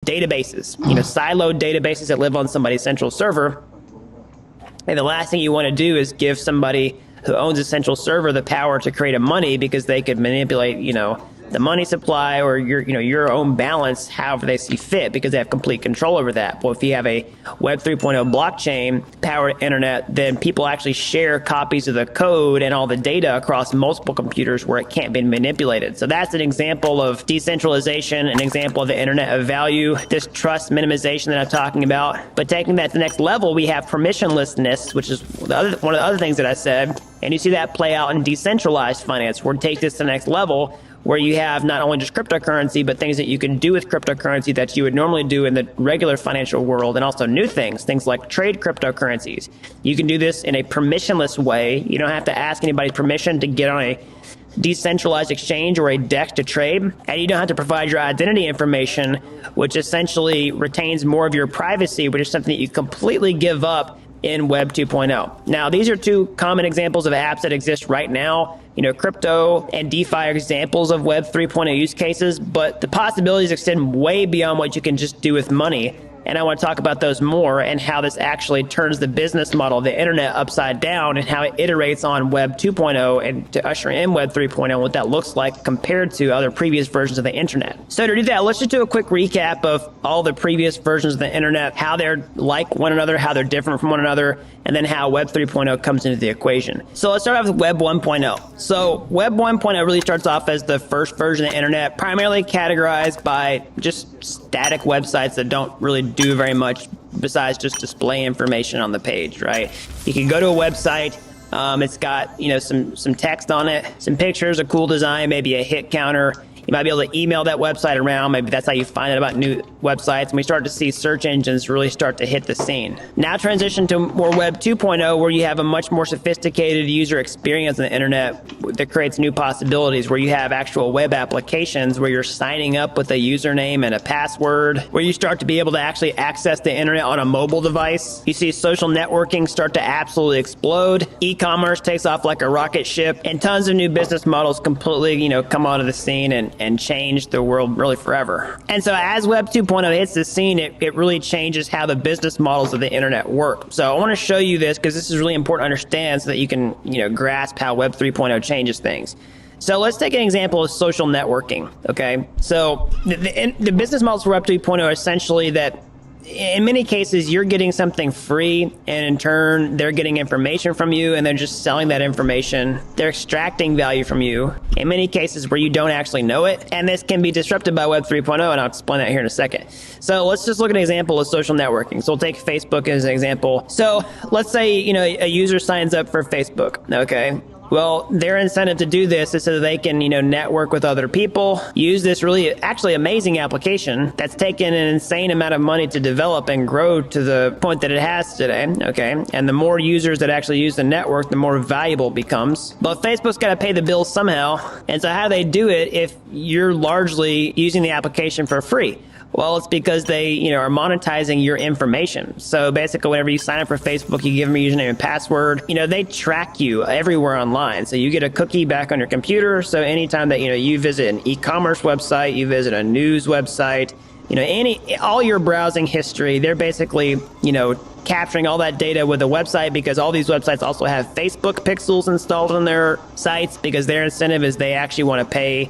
databases, siloed databases that live on somebody's central server. And the last thing you want to do is give somebody who owns a central server the power to create a money, because they could manipulate, the money supply or your own balance however they see fit, because they have complete control over that. Well, if you have a Web 3.0 blockchain powered internet, then people actually share copies of the code and all the data across multiple computers where it can't be manipulated. So that's an example of decentralization, an example of the internet of value, this trust minimization that I'm talking about. But taking that to the next level, we have permissionlessness, which is one of the other things that I said. And you see that play out in decentralized finance, where take this to the next level, where you have not only just cryptocurrency, but things that you can do with cryptocurrency that you would normally do in the regular financial world, and also new things like trade cryptocurrencies. You can do this in a permissionless way. You don't have to ask anybody's permission to get on a decentralized exchange or a DEX to trade, and you don't have to provide your identity information, which essentially retains more of your privacy, which is something that you completely give up in Web 2.0. Now, these are two common examples of apps that exist right now. Crypto and DeFi are examples of Web 3.0 use cases, but the possibilities extend way beyond what you can just do with money. And I want to talk about those more, and how this actually turns the business model of the internet upside down, and how it iterates on Web 2.0 and to usher in Web 3.0, what that looks like compared to other previous versions of the internet. So to do that, let's just do a quick recap of all the previous versions of the internet, how they're like one another, how they're different from one another, and then how Web 3.0 comes into the equation. So let's start off with Web 1.0. So Web 1.0 really starts off as the first version of the internet, primarily categorized by just static websites that don't really do very much besides just display information on the page, right? You can go to a website, it's got some text on it, some pictures, a cool design, maybe a hit counter. You might be able to email that website around. Maybe that's how you find out about new websites. And we start to see search engines really start to hit the scene. Now transition to more Web 2.0, where you have a much more sophisticated user experience on the internet that creates new possibilities, where you have actual web applications where you're signing up with a username and a password, where you start to be able to actually access the internet on a mobile device. You see social networking start to absolutely explode. E-commerce takes off like a rocket ship, and tons of new business models completely, come onto the scene and change the world really forever. And so as Web 2.0 hits the scene, it really changes how the business models of the internet work. So I want to show you this because this is really important to understand, so that you can, grasp how Web 3.0 changes things. So let's take an example of social networking, okay? So the business models for Web 2.0 are essentially that in many cases, you're getting something free, and in turn, they're getting information from you, and they're just selling that information. They're extracting value from you, in many cases where you don't actually know it. And this can be disrupted by Web 3.0, and I'll explain that here in a second. So let's just look at an example of social networking. So we'll take Facebook as an example. So let's say, a user signs up for Facebook, okay? Well, their incentive to do this is so that they can, network with other people, use this really actually amazing application that's taken an insane amount of money to develop and grow to the point that it has today, okay? And the more users that actually use the network, the more valuable it becomes. But Facebook's got to pay the bills somehow. And so how do they do it if you're largely using the application for free? Well, it's because they, are monetizing your information. So basically, whenever you sign up for Facebook, you give them a username and password. They track you everywhere online. So you get a cookie back on your computer. So anytime that, you visit an e-commerce website, you visit a news website, all your browsing history, they're basically, capturing all that data with a website, because all these websites also have Facebook pixels installed on their sites, because their incentive is they actually want to pay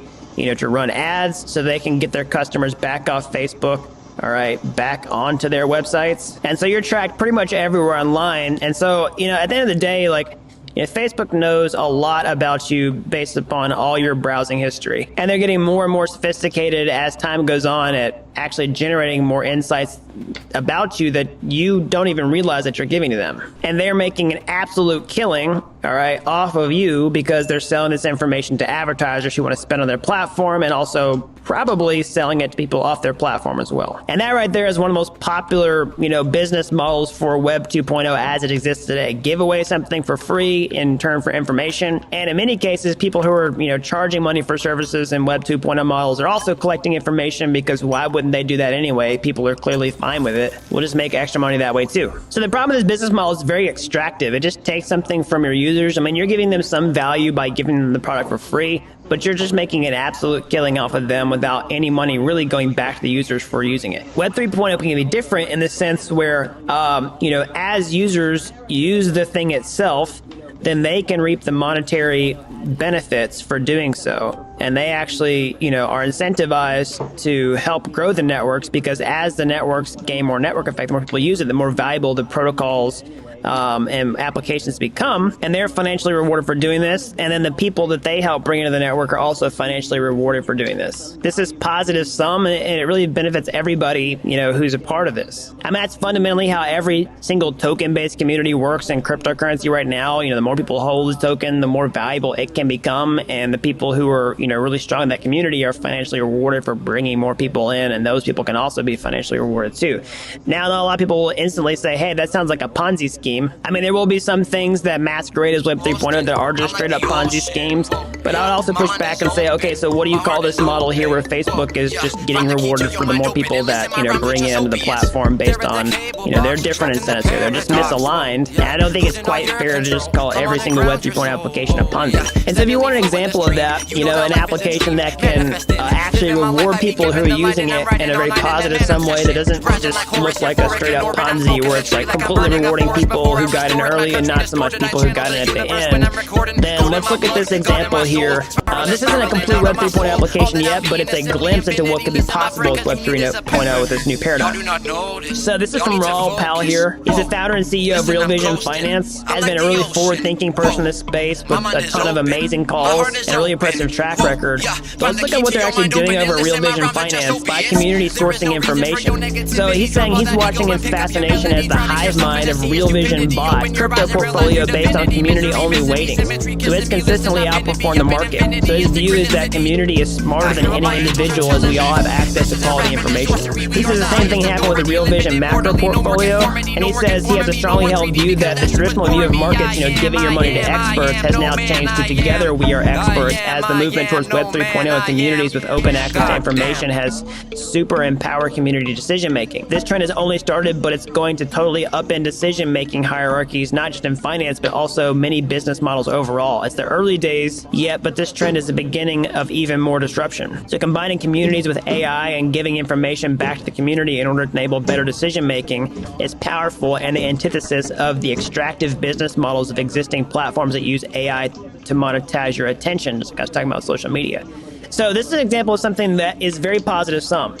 to run ads so they can get their customers back off Facebook, all right, back onto their websites. And so you're tracked pretty much everywhere online. And so, at the end of the day, Facebook knows a lot about you based upon all your browsing history. And they're getting more and more sophisticated as time goes on at actually generating more insights about you that you don't even realize that you're giving to them. And they're making an absolute killing, all right, off of you, because they're selling this information to advertisers who want to spend on their platform, and also probably selling it to people off their platform as well. And that right there is one of the most popular, business models for Web 2.0 as it exists today. Give away something for free in turn for information. And in many cases, people who are, charging money for services in Web 2.0 models are also collecting information, because why wouldn't they do that anyway? People are clearly fine with it. We'll just make extra money that way too. So the problem with this business model is very extractive. It just takes something from your users. You're giving them some value by giving them the product for free, but you're just making an absolute killing off of them without any money really going back to the users for using it. Web 3.0 can be different in the sense where, as users use the thing itself, then they can reap the monetary benefits for doing so. And they actually, are incentivized to help grow the networks, because as the networks gain more network effect, the more people use it, the more valuable the protocols and applications become, and they're financially rewarded for doing this. And then the people that they help bring into the network are also financially rewarded for doing this. This is positive sum, and it really benefits everybody, who's a part of this. I mean, that's fundamentally how every single token-based community works in cryptocurrency right now. The more people hold this token, the more valuable it can become, and the people who are, really strong in that community are financially rewarded for bringing more people in, and those people can also be financially rewarded too. Now, a lot of people will instantly say, hey, that sounds like a Ponzi scheme. I mean, there will be some things that masquerade as Web 3.0 that are just straight up Ponzi schemes, but I would also push back and say, okay, so what do you call this model here where Facebook is just getting rewarded for the more people that, bring into the platform based on, their different incentives here. They're just misaligned, and I don't think it's quite fair to just call every single Web 3.0 application a Ponzi. And so if you want an example of that, an application that can actually reward people who are using it in a very positive some way that doesn't just look like a straight up Ponzi where it's like completely rewarding people who got in early and not so much people who got in at the end, then let's look at this example here. This isn't a complete Web 3.0 application yet, but it's a glimpse into what could be possible with Web 3.0 with this new paradigm. So this is from Raul Pal here. He's the founder and CEO of Real Vision Finance, has been a really forward-thinking person in this space with a ton of amazing calls and a really impressive track record. But let's look at what they're actually doing over at Real Vision Finance by community sourcing information. So he's saying he's watching in fascination as the hive mind of Real Vision bought crypto portfolio based on community-only weightings. So it's consistently outperformed the market. So his view is that community is smarter than any individual, as we all have access to quality information. He says the same thing happened with the Real Vision macro portfolio, and he says he has a strongly held view that the traditional view of markets, giving your money to experts, has now changed to together we are experts, as the movement towards Web 3.0 and communities with open access to information has super empowered community decision making. This trend has only started, but it's going to totally upend decision making hierarchies, not just in finance, but also many business models overall. It's the early days yet, but this trend is the beginning of even more disruption. So combining communities with AI and giving information back to the community in order to enable better decision making is powerful, and the antithesis of the extractive business models of existing platforms that use AI to monetize your attention, just like I was talking about social media. So this is an example of something that is very positive sum.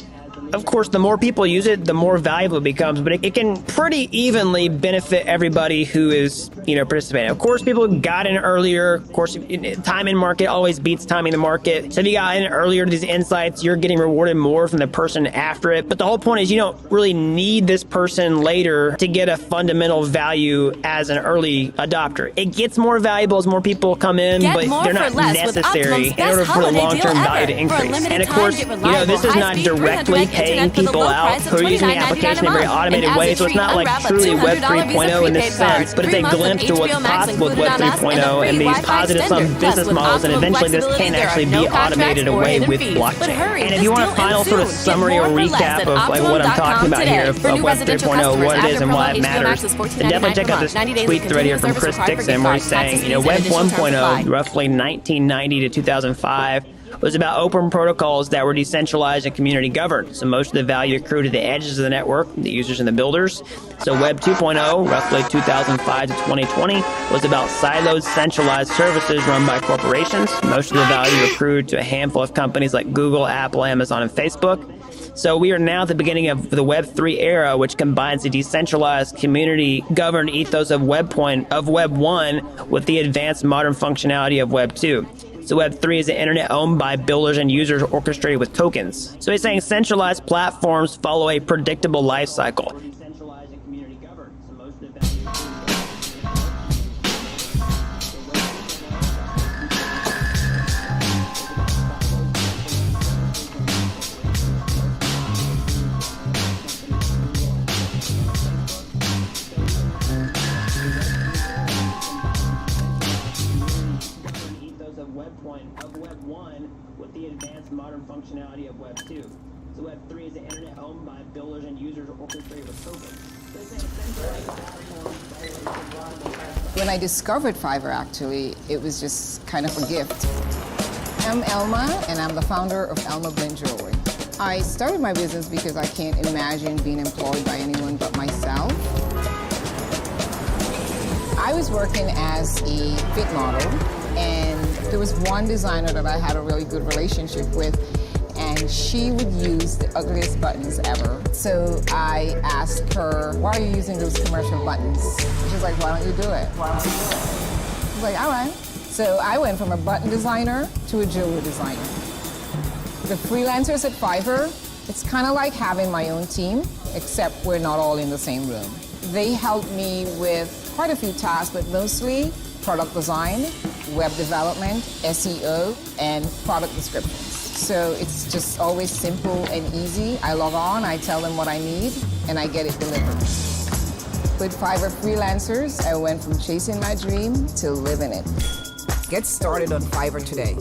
Of course, the more people use it, the more valuable it becomes, but it can pretty evenly benefit everybody who is, participating. Of course, people who got in earlier. Of course, time in market always beats timing the market. So if you got in earlier to these insights, you're getting rewarded more from the person after it. But the whole point is you don't really need this person later to get a fundamental value as an early adopter. It gets more valuable as more people come in, but they're not necessary in order for the long-term value to increase. And of course, this is not directly paying people out who are using the application in a very automated way, so it's not like truly Web 3.0 in this sense, but it's a glimpse to what's possible with Web 3.0 and these positive sum business models, and eventually this can actually be automated away with blockchain. And if you want a final sort of summary or recap of like what I'm talking about here of Web 3.0, what it is and why it matters, then definitely check out this tweet thread here from Chris Dixon where he's saying, Web 1.0, roughly 1990 to 2005, was about open protocols that were decentralized and community governed. So most of the value accrued to the edges of the network, the users and the builders. So Web 2.0, roughly 2005 to 2020, was about siloed, centralized services run by corporations. Most of the value accrued to a handful of companies like Google, Apple, Amazon, and Facebook. So we are now at the beginning of the Web 3 era, which combines the decentralized, community-governed ethos of Web 1 with the advanced modern functionality of Web 2. So Web 3 is the internet owned by builders and users orchestrated with tokens. So he's saying centralized platforms follow a predictable life cycle. Decentralized and community governed. So most of the of Web 1 with the advanced modern functionality of Web 2. So Web 3 is the internet owned by builders and users orchestrated with tokens. When I discovered Fiverr, actually, it was just kind of a gift. am Elma, and I'm the founder of Elma Blend Jewelry. I started my business because I can't imagine being employed by anyone but myself. I was working as a fit model, and there was one designer that I had a really good relationship with, and she would use the ugliest buttons ever. So I asked her, why are you using those commercial buttons? She's like, why don't you do it? I was like, all right. So I went from a button designer to a jewelry designer. The freelancers at Fiverr, it's kind of like having my own team, except we're not all in the same room. They helped me with quite a few tasks, but mostly product design, web development, SEO, and product descriptions. So it's just always simple and easy. I log on, I tell them what I need, and I get it delivered. With Fiverr freelancers, I went from chasing my dream to living it. Get started on Fiverr today.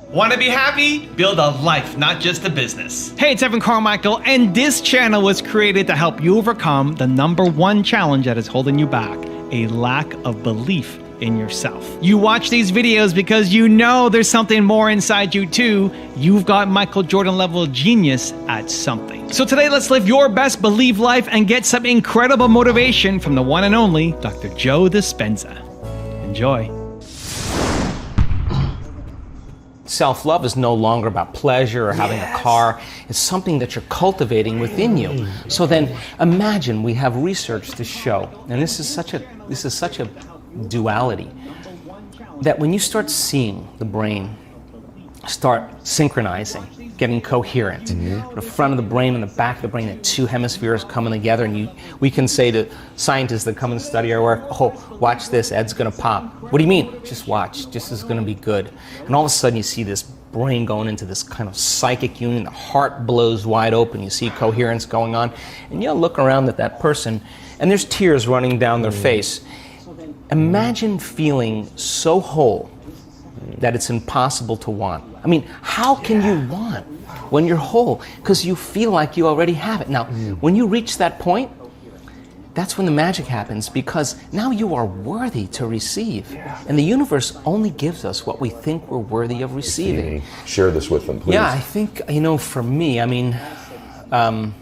Want to be happy? Build a life, not just a business. Hey, it's Evan Carmichael, and this channel was created to help you overcome the #1 challenge that is holding you back, a lack of belief in yourself. You watch these videos because you know there's something more inside you too. You've got Michael Jordan level genius at something. So today, let's live your best believe life and get some incredible motivation from the one and only Dr. Joe Dispenza. Enjoy. Self-love is no longer about pleasure or having a car. It's something that you're cultivating within you. So then imagine we have research to show, and this is such a duality, that when you start seeing the brain start synchronizing, getting coherent, the front of the brain and the back of the brain, the two hemispheres coming together, and we can say to scientists that come and study our work, oh, watch this, Ed's gonna pop. What do you mean? Just watch, just is gonna be good. And all of a sudden you see this brain going into this kind of psychic union, the heart blows wide open, you see coherence going on, and you'll look around at that person, and there's tears running down their face. Imagine feeling so whole that it's impossible to want. I mean, how can you want when you're whole? Because you feel like you already have it. Now, when you reach that point, that's when the magic happens, because now you are worthy to receive. And the universe only gives us what we think we're worthy of receiving. Share this with them, please. Yeah, I think, for me, I'm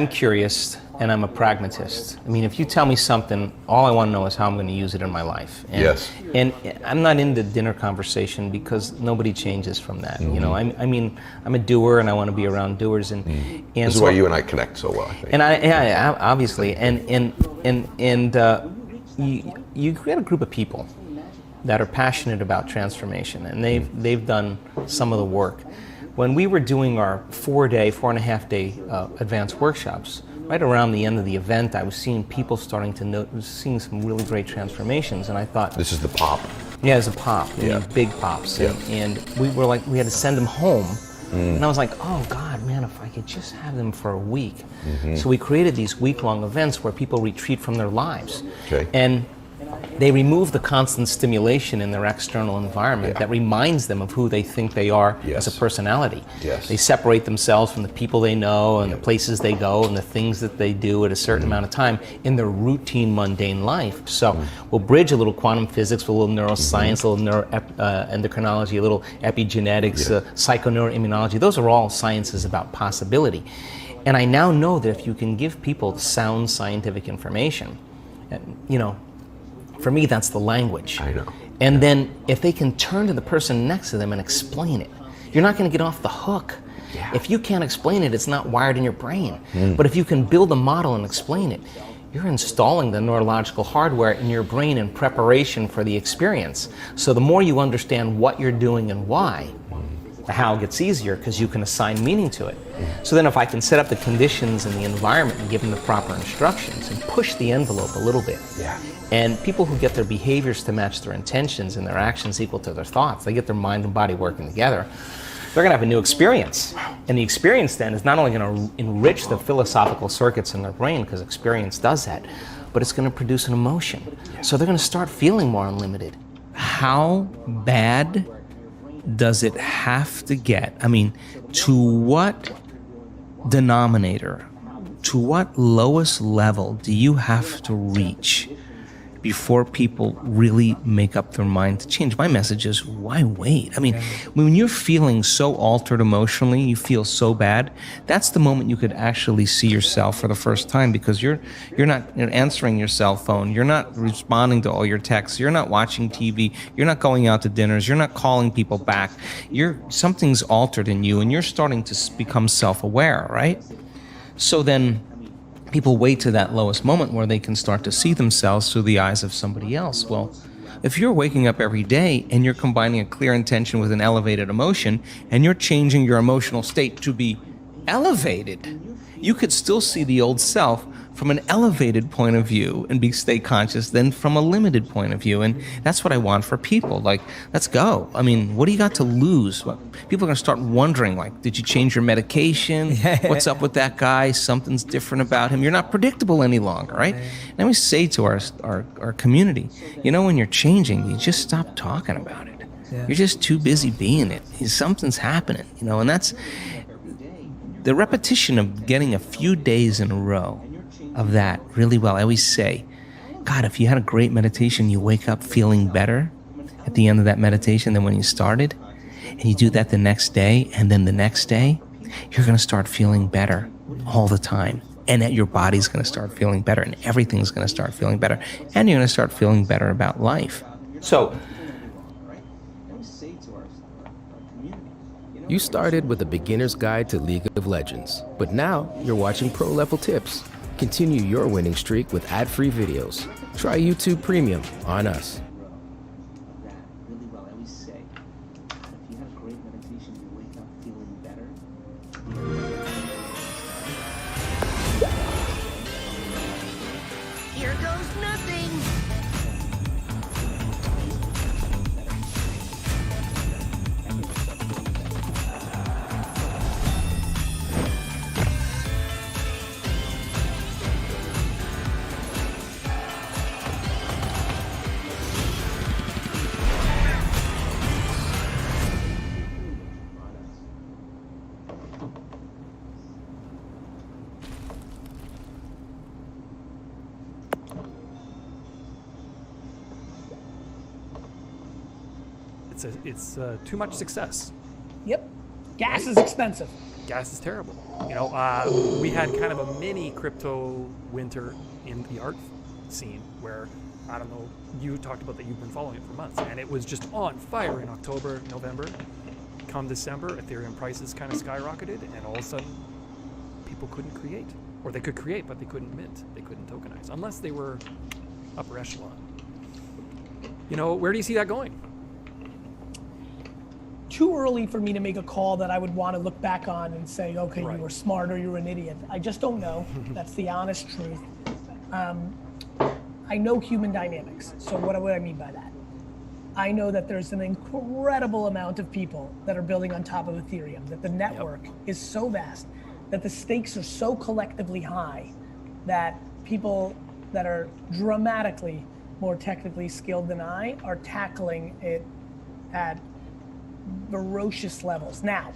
curious and I'm a pragmatist. If you tell me something, all I want to know is how I'm going to use it in my life. And, yes. And I'm not into dinner conversation because nobody changes from that. I'm a doer and I want to be around doers. And this is why you and I connect so well, I think. And obviously, you create a group of people that are passionate about transformation, and they've done some of the work. When we were doing our 4.5 day advanced workshops, right around the end of the event, I was seeing people starting to seeing some really great transformations, and I thought, this is the pop. Yeah, it's a pop. Yeah. Big pops. Yeah. And we were like, we had to send them home. And I was like, oh God, man, if I could just have them for a week. So we created these week-long events where people retreat from their lives. Okay. And they remove the constant stimulation in their external environment that reminds them of who they think they are as a personality. Yes. They separate themselves from the people they know and the places they go and the things that they do at a certain amount of time in their routine, mundane life. So we'll bridge a little quantum physics, a little neuroscience, a little endocrinology, a little epigenetics, psychoneuroimmunology. Those are all sciences about possibility. And I now know that if you can give people sound scientific information, for me, that's the language. I know. And then if they can turn to the person next to them and explain it, you're not going to get off the hook. Yeah. If you can't explain it, it's not wired in your brain. But if you can build a model and explain it, you're installing the neurological hardware in your brain in preparation for the experience. So the more you understand what you're doing and why, the how gets easier because you can assign meaning to it. So then if I can set up the conditions and the environment and give them the proper instructions and push the envelope a little bit. Yeah. And people who get their behaviors to match their intentions and their actions equal to their thoughts, they get their mind and body working together, they're going to have a new experience. And the experience then is not only going to enrich the philosophical circuits in their brain, because experience does that, but it's going to produce an emotion. So they're going to start feeling more unlimited. How bad does it have to get? To what denominator, to what lowest level do you have to reach before people really make up their mind to change. My message is, why wait? I mean, when you're feeling so altered emotionally, you feel so bad, that's the moment you could actually see yourself for the first time, because you're not answering your cell phone, you're not responding to all your texts, you're not watching TV, you're not going out to dinners, you're not calling people back. Something's altered in you, and you're starting to become self-aware, right? So then people wait to that lowest moment where they can start to see themselves through the eyes of somebody else. Well, if you're waking up every day and you're combining a clear intention with an elevated emotion, and you're changing your emotional state to be elevated, you could still see the old self from an elevated point of view and stay conscious than from a limited point of view. And that's what I want for people. Like, let's go. I mean, what do you got to lose? People are going to start wondering, like, did you change your medication? What's up with that guy? Something's different about him. You're not predictable any longer, right? And we say to our community, when you're changing, you just stop talking about it. Yeah. You're just too busy being it. Something's happening, and that's the repetition of getting a few days in a row of that really well. I always say, God, if you had a great meditation, you wake up feeling better at the end of that meditation than when you started, and you do that the next day, and then the next day, you're going to start feeling better all the time. And that your body's going to start feeling better, and everything's going to start feeling better, and you're going to start feeling better about life. So, you started with a beginner's guide to League of Legends, but now you're watching pro-level tips. Continue your winning streak with ad-free videos. Try YouTube Premium on us. Here goes nothing. It's too much success. Yep. Gas is expensive. Gas is terrible. We had kind of a mini crypto winter in the art scene where, I don't know, you talked about that you've been following it for months, and it was just on fire in October, November. Come December, Ethereum prices kind of skyrocketed, and all of a sudden, people couldn't create. Or they could create, but they couldn't mint. They couldn't tokenize, unless they were upper echelon. Where do you see that going? Too early for me to make a call that I would want to look back on and say, okay, right. You were smart or you were an idiot. I just don't know. That's the honest truth. I know human dynamics. So what do I mean by that? I know that there's an incredible amount of people that are building on top of Ethereum, that the network is so vast, that the stakes are so collectively high, that people that are dramatically more technically skilled than I are tackling it at ferocious levels. Now,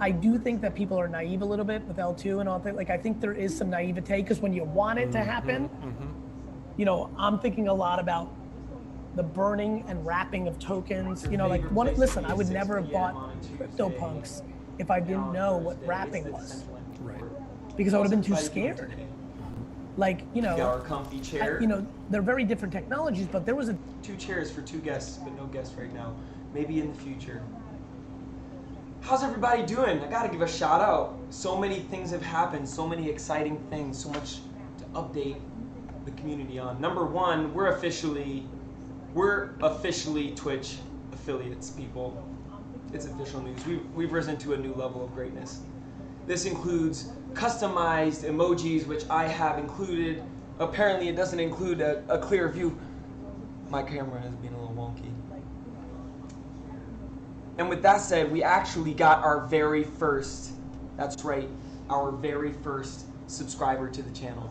I do think that people are naive a little bit with L2 and all that. Like, I think there is some naivete, because when you want it to happen, I'm thinking a lot about the burning and wrapping of tokens. Listen, I would never have bought CryptoPunks if I didn't know what wrapping was. Right. Because I would have been too scared. Our comfy chair. They're very different technologies, but there was 2 chairs for 2 guests, but no guests right now. Maybe in the future. How's everybody doing? I gotta give a shout out. So many things have happened, so many exciting things, so much to update the community on. Number one, we're officially Twitch affiliates, people. It's official news. We've risen to a new level of greatness. This includes customized emojis, which I have included. Apparently it doesn't include a clear view. My camera has been a little wonky. And with that said, we actually got our very first, that's right, our very first subscriber to the channel.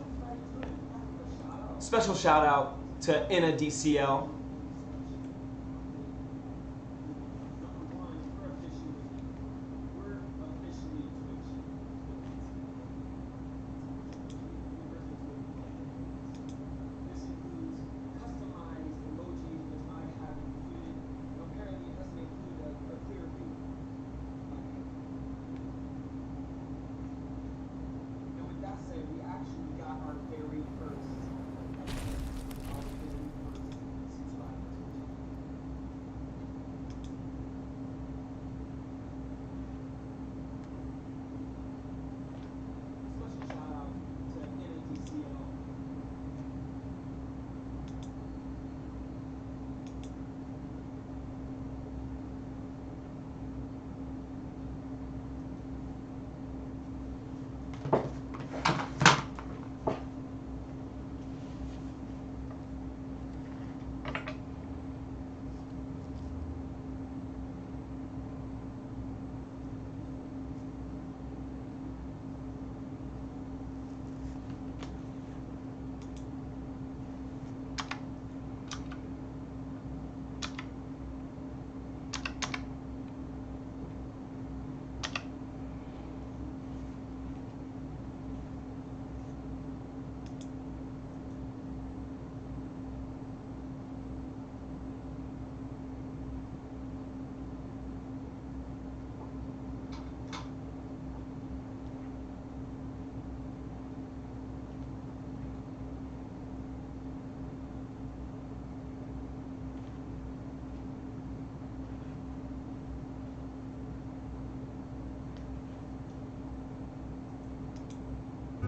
Special shout out to Inna DCL.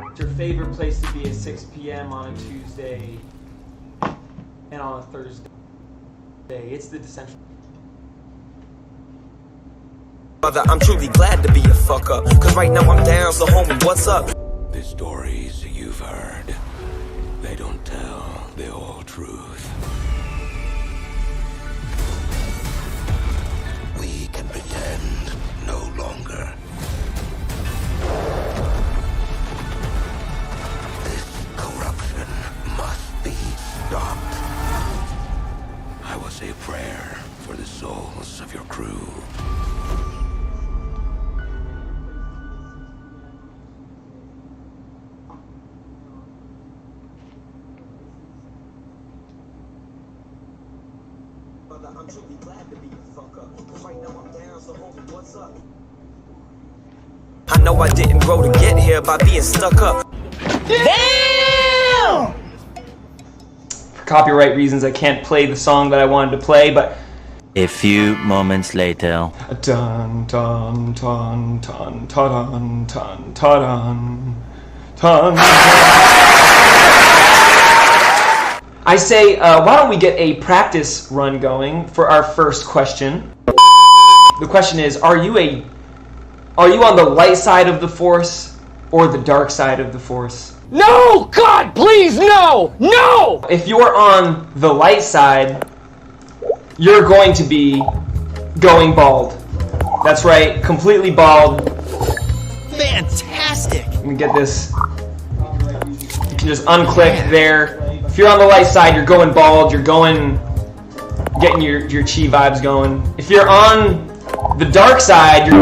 It's your favorite place to be at 6 p.m. on a Tuesday and on a Thursday. It's the Decentraland. Brother, I'm truly glad to be a fuck up, cause right now I'm down, so homie, what's up? The stories you've heard, they don't tell the whole truth. We can pretend no longer. This corruption must be stopped. I will say a prayer for the souls of your crew. I'm truly glad to be a fuck up, cause right now I'm down, so homie, what's up? I know I didn't grow to get here by being stuck up. Damn! For copyright reasons, I can't play the song that I wanted to play, but a few moments later. Dun dun dun dun dun dun dun dun. I say, why don't we get a practice run going for our first question? The question is, are you on the light side of the Force or the dark side of the Force? No! God, please, no! No! If you're on the light side, you're going to be going bald. That's right, completely bald. Fantastic! Let me get this. You can just unclick there. If you're on the light side, you're going bald. You're getting your chi vibes going. If you're on the dark side, you're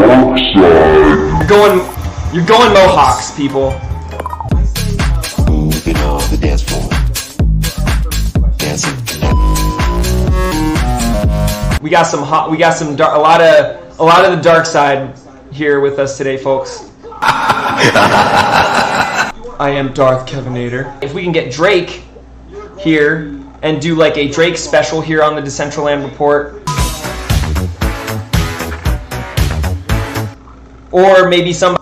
going mohawks, people. Moving on the dance floor. Dancing. We got a lot of the dark side here with us today, folks. I am Darth Kevinator. If we can get Drake here and do like a Drake special here on the Decentraland Report, or maybe some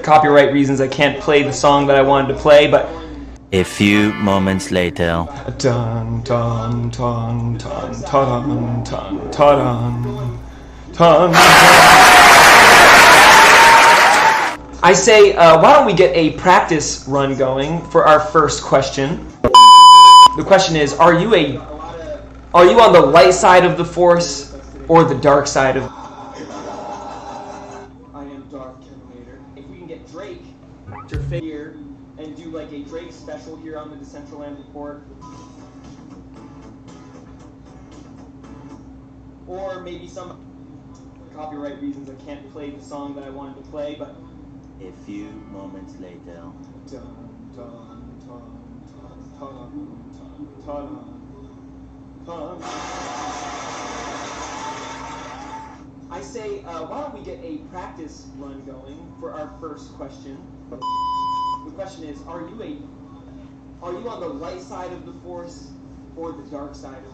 copyright reasons I can't play the song that I wanted to play, but a few moments later. Dun dun dun dun dun dun dun dun. I say, why don't we get a practice run going for our first question? The question is, are you on the light side of the Force or the dark side of? I am Darth Kevinator. If we can get Drake to fit here and do like a Drake special here on the Decentraland Report, or maybe some copyright reasons I can't play the song that I wanted to play, but a few moments later. dun dun dun dun dun dun. I say, why don't we get a practice run going for our first question? The question is, are you on the light side of the Force or the dark side of?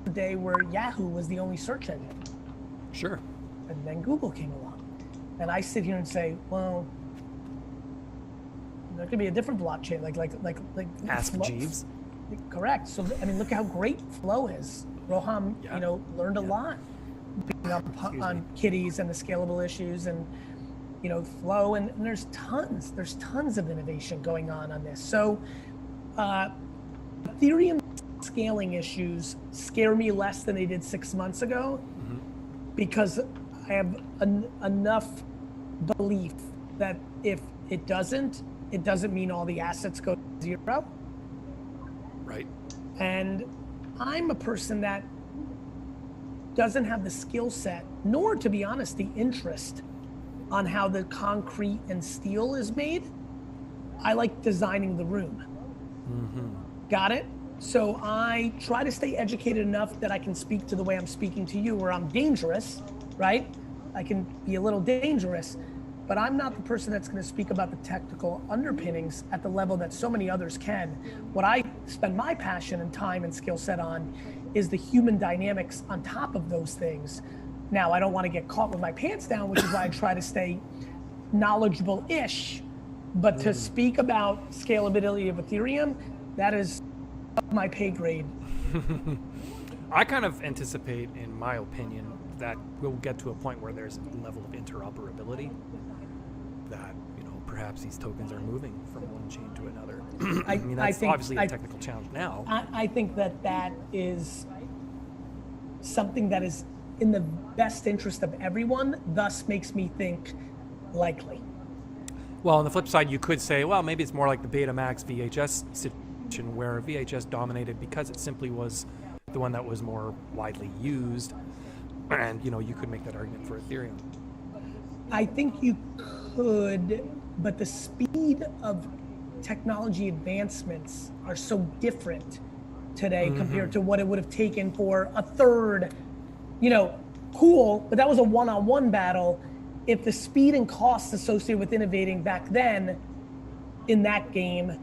the day where Yahoo was the only search engine. Sure. And then Google came along. And I sit here and say, well, there could be a different blockchain, like Ask Flow. Jeeves. Correct. So I mean, look how great Flow is. Roham, learned a lot being up on kitties and the scalable issues, and Flow, and there's tons of innovation going on this. So Ethereum scaling issues scare me less than they did 6 months ago, because I have enough belief that if it doesn't mean all the assets go to zero. Right. And I'm a person that doesn't have the skill set, nor, to be honest, the interest on how the concrete and steel is made. I like designing the room. Got it? So I try to stay educated enough that I can speak to the way I'm speaking to you, where I'm dangerous, right? I can be a little dangerous, but I'm not the person that's going to speak about the technical underpinnings at the level that so many others can. What I spend my passion and time and skill set on is the human dynamics on top of those things. Now, I don't want to get caught with my pants down, which is why I try to stay knowledgeable-ish, but to speak about scalability of Ethereum, that is my pay grade. I kind of anticipate, in my opinion, that we'll get to a point where there's a level of interoperability that, perhaps these tokens are moving from one chain to another. I mean, that's obviously a technical challenge now. I think that is something that is in the best interest of everyone, thus makes me think likely. Well, on the flip side, you could say, well, maybe it's more like the Betamax VHS situation, where VHS dominated because it simply was the one that was more widely used. And, you could make that argument for Ethereum. I think you could, but the speed of technology advancements are so different today compared to what it would have taken for a third, cool, but that was a one-on-one battle. If the speed and costs associated with innovating back then in that game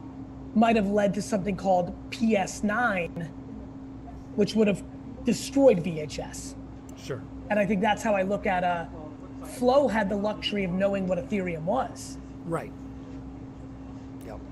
might have led to something called PS9, which would have destroyed VHS. Sure. And I think that's how I look at Flow had the luxury of knowing what Ethereum was. Right.